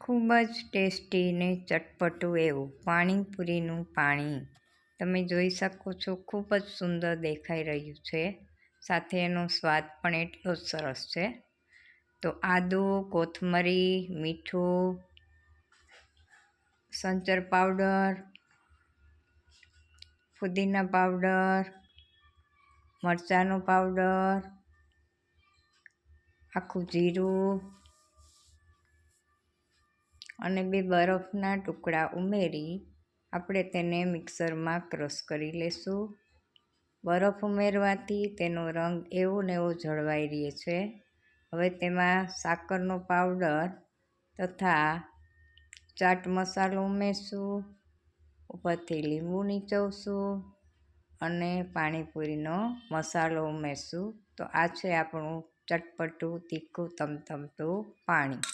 ખૂબ જ ટેસ્ટી ને ચટપટું એવું પાણીપુરીનું પાણી તમે જોઈ શકો છો. ખૂબ જ સુંદર દેખાઈ રહ્યું છે, સાથે એનો સ્વાદ પણ એટલો જ સરસ છે. તો આદુ, કોથમરી, મીઠું, સંચર પાવડર, ફુદીના પાવડર, મરચાંનો પાવડર, આખું જીરું અને 2 બરફના ટુકડા ઉમેરી આપણે તેને મિક્સરમાં ક્રશ કરી લેશું. બરફ ઉમેરવાથી તેનો રંગ એવો ને એવો જળવાઈ રહે છે. હવે તેમાં સાકરનો પાવડર તથા ચાટ મસાલો ઉમેરશું, ઉપરથી લીંબુ નીચોવશું અને પાણીપુરીનો મસાલો ઉમેરશું. તો આ છે આપણું ચટપટું તીખું તમતમતું પાણી.